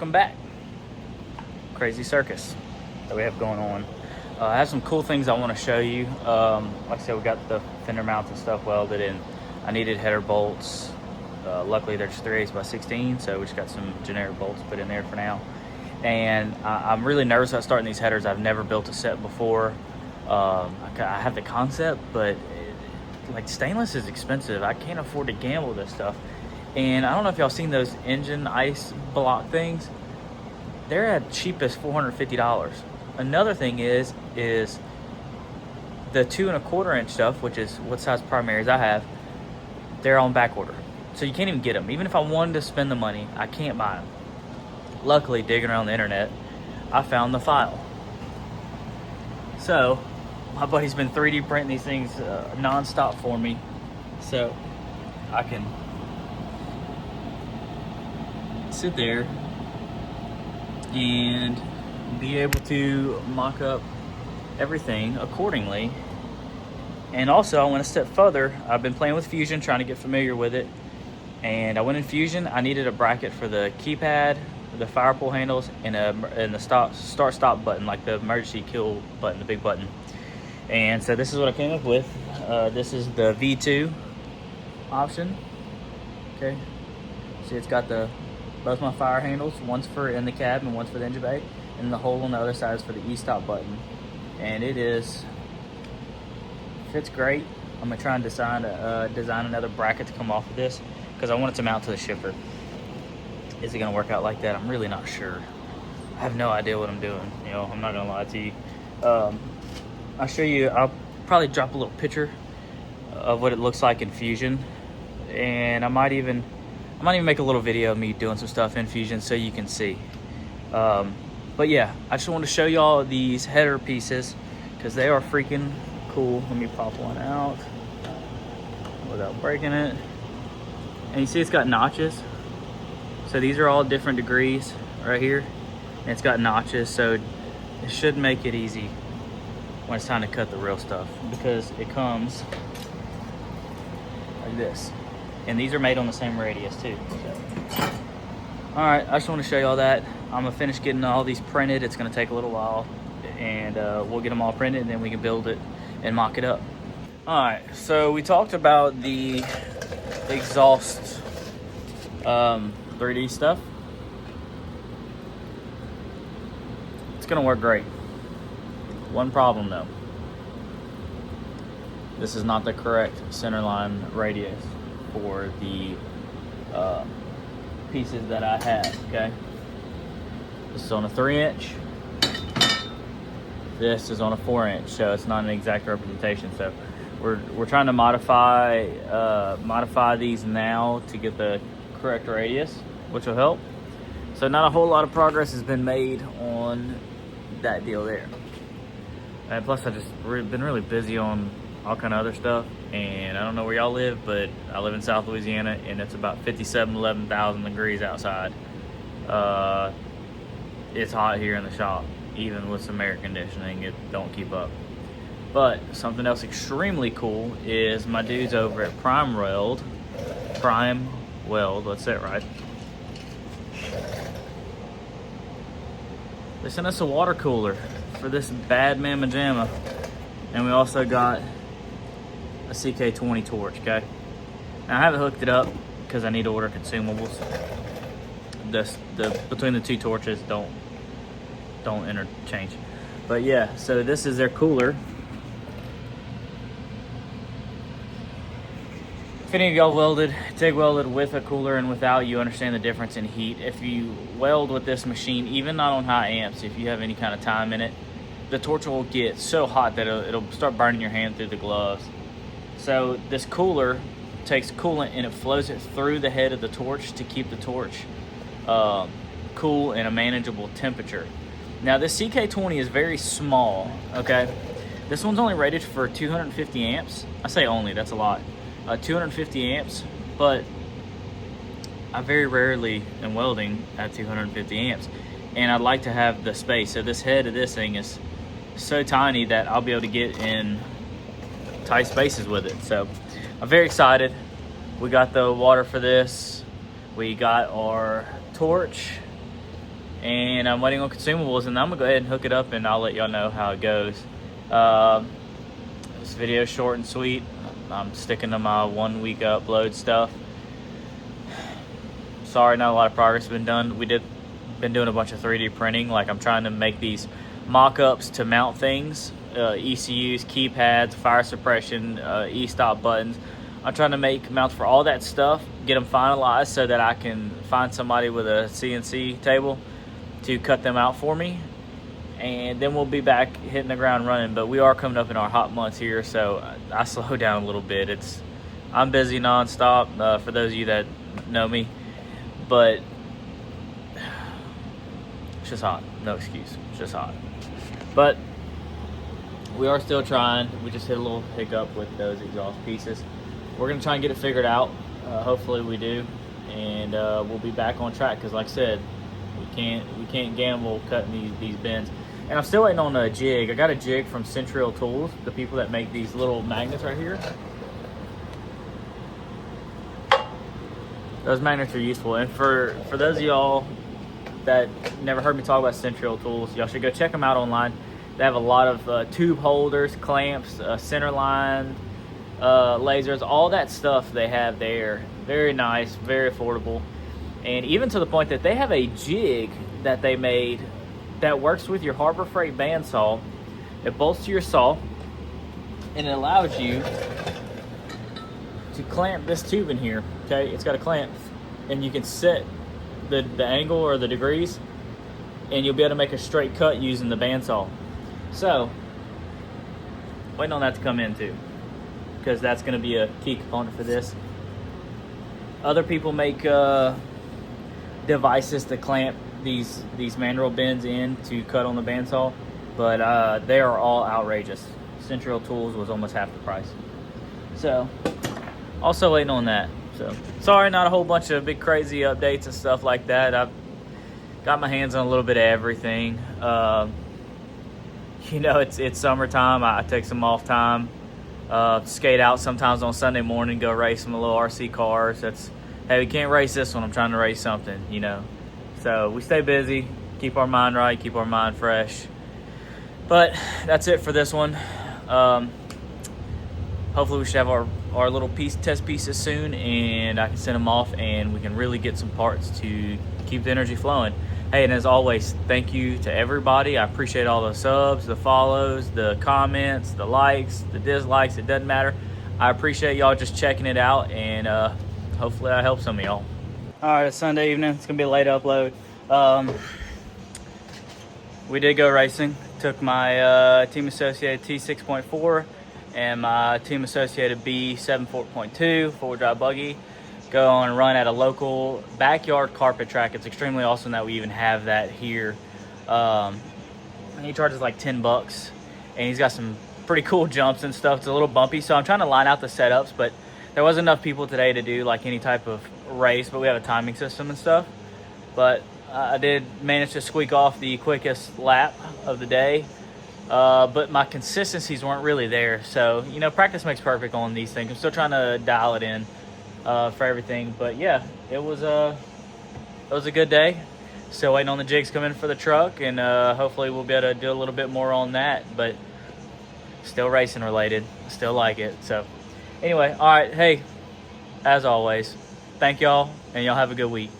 welcome back. Crazy circus that we have going on. I have some cool things I want to show you. Like I said, we got the fender mounts and stuff welded in. I needed header bolts. Luckily they're just 3/8 by 16, so we just got some generic bolts put in there for now. And I'm really nervous about starting these headers. I've never built a set before. I have the concept, but like stainless is expensive. I can't afford to gamble with this stuff. And I don't know if y'all seen those engine ice block things. They're at cheapest $450. Another thing is the 2 1/4 inch stuff, which is what size primaries I have, they're on back order. So you can't even get them. Even if I wanted to spend the money, I can't buy them. Luckily, digging around the internet, I found the file. So my buddy's been 3D printing these things non-stop for me, so I can sit there and be able to mock up everything accordingly. And also, I went a step further. I've been playing with Fusion, trying to get familiar with it, and I went in Fusion. I needed a bracket for the keypad, the fire pull handles, and the start-stop button, like the emergency kill button, the big button. And so this is what I came up with. This is the V2 option. Okay, see, it's got both my fire handles. One's for in the cab and one's for the engine bay, and the hole on the other side is for the e-stop button. And it fits great. I'm gonna try and design another bracket to come off of this, because I want it to mount to the shifter. Is it gonna work out like that? I'm really not sure. I have no idea what I'm doing. You know, I'm not gonna lie to you. I'll show you. I'll probably drop a little picture of what it looks like in Fusion, and I might even make a little video of me doing some stuff in Fusion so you can see. But yeah, I just wanted to show y'all these header pieces because they are freaking cool. Let me pop one out without breaking it. And you see it's got notches. So these are all different degrees right here. And it's got notches, so it should make it easy when it's time to cut the real stuff, because it comes like this. And these are made on the same radius too. So. All right, I just want to show y'all that. I'm gonna finish getting all these printed. It's gonna take a little while, and we'll get them all printed, and then we can build it and mock it up. All right, so we talked about the exhaust 3D stuff. It's gonna work great. One problem though. This is not the correct centerline radius for the pieces that I have, okay? This is on a 3-inch. This is on a 4-inch, so it's not an exact representation. So we're trying to modify these now to get the correct radius, which will help. So not a whole lot of progress has been made on that deal there. And plus, I just been really busy on all kind of other stuff. And I don't know where y'all live, but I live in South Louisiana, and it's about 11,000 degrees outside. It's hot here in the shop. Even with some air conditioning, it don't keep up. But something else extremely cool is my dudes over at Primeweld, let's say it right. They sent us a water cooler for this bad mamma jamma. And we also got a CK20 torch, okay? Now I haven't hooked it up because I need to order consumables. Between the two torches don't interchange. But yeah, so this is their cooler. If any of y'all TIG welded with a cooler and without, you understand the difference in heat. If you weld with this machine, even not on high amps, if you have any kind of time in it, the torch will get so hot that it'll start burning your hand through the gloves. So this cooler takes coolant and it flows it through the head of the torch to keep the torch cool and a manageable temperature. Now this CK20 is very small, okay? This one's only rated for 250 amps. I say only, that's a lot. 250 amps, but I very rarely am welding at 250 amps. And I'd like to have the space. So this head of this thing is so tiny that I'll be able to get in tight spaces with it. So I'm very excited. We got the water for this. We got our torch. and I'm waiting on consumables, and I'm gonna go ahead and hook it up, and I'll let y'all know how it goes. This video is short and sweet. I'm sticking to my 1 week upload stuff. Sorry, not a lot of progress has been done. Been doing a bunch of 3D printing. Like, I'm trying to make these mock-ups to mount things, ECUs, keypads, fire suppression, e-stop buttons. I'm trying to make mounts for all that stuff, get them finalized so that I can find somebody with a CNC table to cut them out for me, and then we'll be back hitting the ground running. But we are coming up in our hot months here, so I slow down a little bit. I'm busy nonstop, for those of you that know me, but it's just hot. No excuse. It's just hot. But we are still trying. We just hit a little hiccup with those exhaust pieces. We're gonna try and get it figured out. Hopefully we do, and we'll be back on track. Because like I said, we can't gamble cutting these bends. And I'm still waiting on a jig. I got a jig from Central Tools, the people that make these little magnets right here. Those magnets are useful. And for those of y'all that never heard me talk about Central Tools, y'all should go check them out online. They have a lot of tube holders, clamps, center line, lasers, all that stuff they have there. Very nice, very affordable. And even to the point that they have a jig that they made that works with your Harbor Freight bandsaw. It bolts to your saw, and it allows you to clamp this tube in here. Okay, it's got a clamp, and you can set the angle or the degrees, and you'll be able to make a straight cut using the bandsaw. So, waiting on that to come in too, because that's going to be a key component for this. Other people make devices to clamp these mandrel bends in to cut on the bandsaw, but they are all outrageous. Central Tools was almost half the price. So, also waiting on that. So, sorry, not a whole bunch of big crazy updates and stuff like that. I've got my hands on a little bit of everything. You know, it's summertime. I take some off time, skate out sometimes on Sunday morning, go race some little RC cars. Hey, we can't race this one. I'm trying to race something, you know. So we stay busy, keep our mind right, keep our mind fresh. But that's it for this one. Hopefully we should have our little test pieces soon, and I can send them off, and we can really get some parts to keep the energy flowing. Hey, and as always, thank you to everybody. I appreciate all the subs, the follows, the comments, the likes, the dislikes. It doesn't matter. I appreciate y'all just checking it out, and hopefully I help some of y'all. All right, it's Sunday evening. It's gonna be a late upload. We did go racing. Took my Team Associated T6.4 and my Team Associated B74.2 four-wheel drive buggy. Go on and run at a local backyard carpet track. It's extremely awesome that we even have that here. He charges like $10, and he's got some pretty cool jumps and stuff. It's a little bumpy, so I'm trying to line out the setups, but there wasn't enough people today to do like any type of race, but we have a timing system and stuff. But I did manage to squeak off the quickest lap of the day, but my consistencies weren't really there. So, you know, practice makes perfect on these things. I'm still trying to dial it in for everything, but yeah, it was a good day. Still waiting on the jigs come in for the truck, and hopefully we'll be able to do a little bit more on that, but still racing related. Still like it. So anyway, all right, hey, as always, thank y'all, and y'all have a good week.